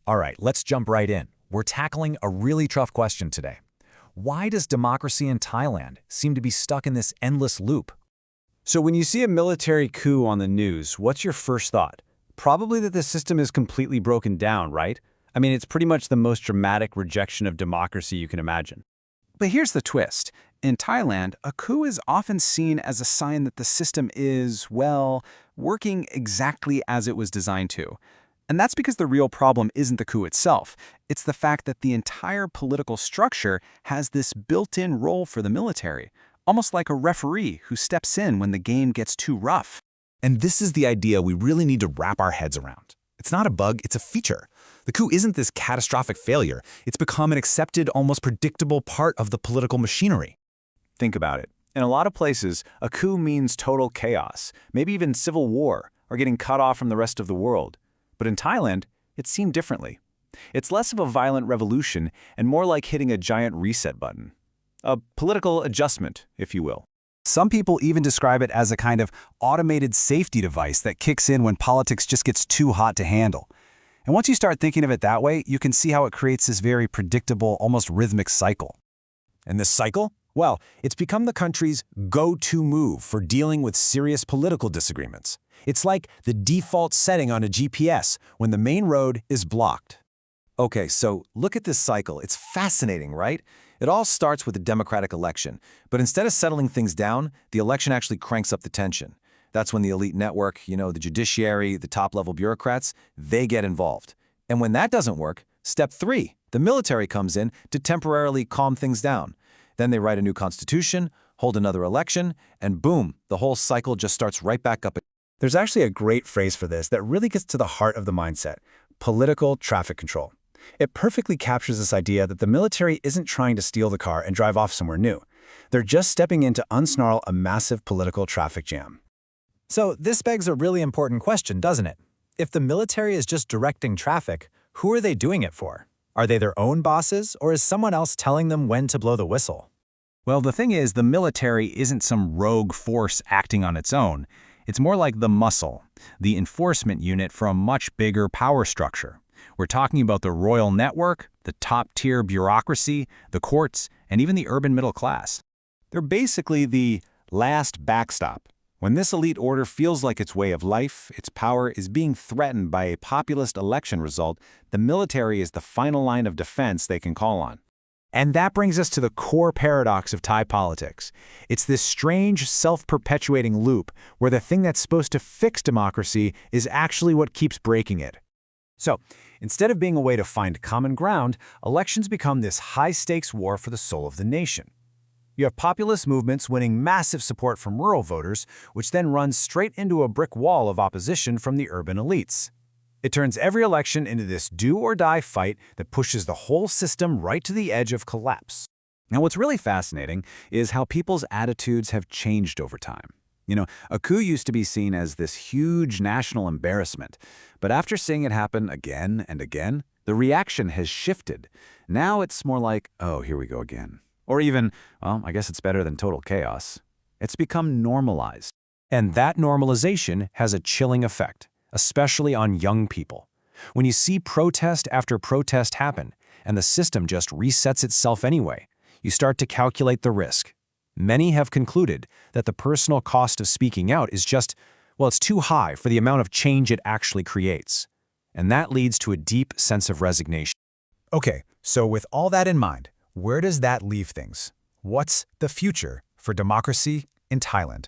All right, let's jump right in. We're tackling a really tough question today. Why does democracy in Thailand seem to be stuck in this endless loop? So when you see a military coup on the news, what's your first thought? Probably that the system is completely broken down, right? I mean, it's pretty much the most dramatic rejection of democracy you can imagine. But here's the twist. In Thailand, a coup is often seen as a sign that the system is, well, working exactly as it was designed to. And that's because the real problem isn't the coup itself. It's the fact that the entire political structure has this built-in role for the military, almost like a referee who steps in when the game gets too rough. And this is the idea we really need to wrap our heads around. It's not a bug, it's a feature. The coup isn't this catastrophic failure. It's become an accepted, almost predictable part of the political machinery. Think about it. In a lot of places, a coup means total chaos, maybe even civil war, or getting cut off from the rest of the world. But in Thailand, it's seen differently. It's less of a violent revolution and more like hitting a giant reset button. A political adjustment, if you will. Some people even describe it as a kind of automated safety device that kicks in when politics just gets too hot to handle. And once you start thinking of it that way, you can see how it creates this very predictable, almost rhythmic cycle. And this cycle? Well, it's become the country's go-to move for dealing with serious political disagreements. It's like the default setting on a GPS when the main road is blocked. Okay, so look at this cycle. It's fascinating, right? It all starts with a democratic election, but instead of settling things down, the election actually cranks up the tension. That's when the elite network, the judiciary, the top-level bureaucrats, they get involved. And when that doesn't work, step 3, the military comes in to temporarily calm things down. Then they write a new constitution, hold another election, and boom, the whole cycle just starts right back up. There's actually a great phrase for this that really gets to the heart of the mindset: political traffic control. It perfectly captures this idea that the military isn't trying to steal the car and drive off somewhere new. They're just stepping in to unsnarl a massive political traffic jam. So this begs a really important question, doesn't it? If the military is just directing traffic, who are they doing it for? Are they their own bosses, or is someone else telling them when to blow the whistle? Well, the thing is, the military isn't some rogue force acting on its own. It's more like the muscle, the enforcement unit for a much bigger power structure. We're talking about the royal network, the top-tier bureaucracy, the courts, and even the urban middle class. They're basically the last backstop. When this elite order feels like its way of life, its power is being threatened by a populist election result, the military is the final line of defense they can call on. And that brings us to the core paradox of Thai politics. It's this strange, self-perpetuating loop where the thing that's supposed to fix democracy is actually what keeps breaking it. So, instead of being a way to find common ground, elections become this high-stakes war for the soul of the nation. You have populist movements winning massive support from rural voters, which then runs straight into a brick wall of opposition from the urban elites. It turns every election into this do-or-die fight that pushes the whole system right to the edge of collapse. Now, what's really fascinating is how people's attitudes have changed over time. A coup used to be seen as this huge national embarrassment, but after seeing it happen again and again, the reaction has shifted. Now it's more like, oh, here we go again. Or even, well, I guess it's better than total chaos. It's become normalized. And that normalization has a chilling effect, especially on young people. When you see protest after protest happen, and the system just resets itself anyway, you start to calculate the risk. Many have concluded that the personal cost of speaking out is just, well, it's too high for the amount of change it actually creates. And that leads to a deep sense of resignation. Okay, so with all that in mind, where does that leave things? What's the future for democracy in Thailand?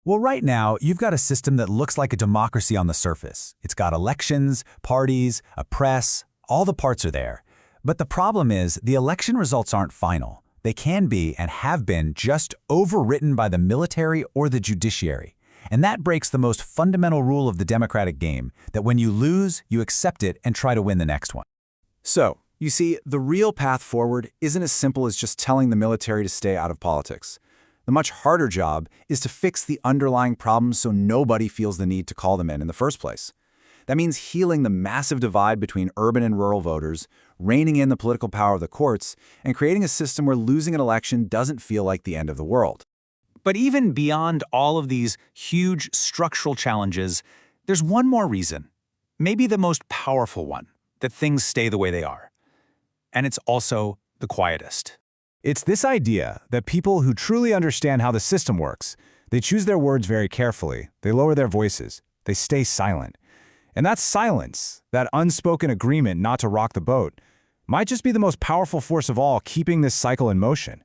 Well, right now, you've got a system that looks like a democracy on the surface. It's got elections, parties, a press, all the parts are there. But the problem is, the election results aren't final. They can be, and have been, just overwritten by the military or the judiciary. And that breaks the most fundamental rule of the democratic game, that when you lose, you accept it and try to win the next one. So, you see, the real path forward isn't as simple as just telling the military to stay out of politics. The much harder job is to fix the underlying problems so nobody feels the need to call them in the first place. That means healing the massive divide between urban and rural voters, reining in the political power of the courts, and creating a system where losing an election doesn't feel like the end of the world. But even beyond all of these huge structural challenges, there's one more reason, maybe the most powerful one. that things stay the way they are. And it's also the quietest. It's this idea that people who truly understand how the system works, they choose their words very carefully, they lower their voices, they stay silent. And that silence, that unspoken agreement not to rock the boat, might just be the most powerful force of all keeping this cycle in motion.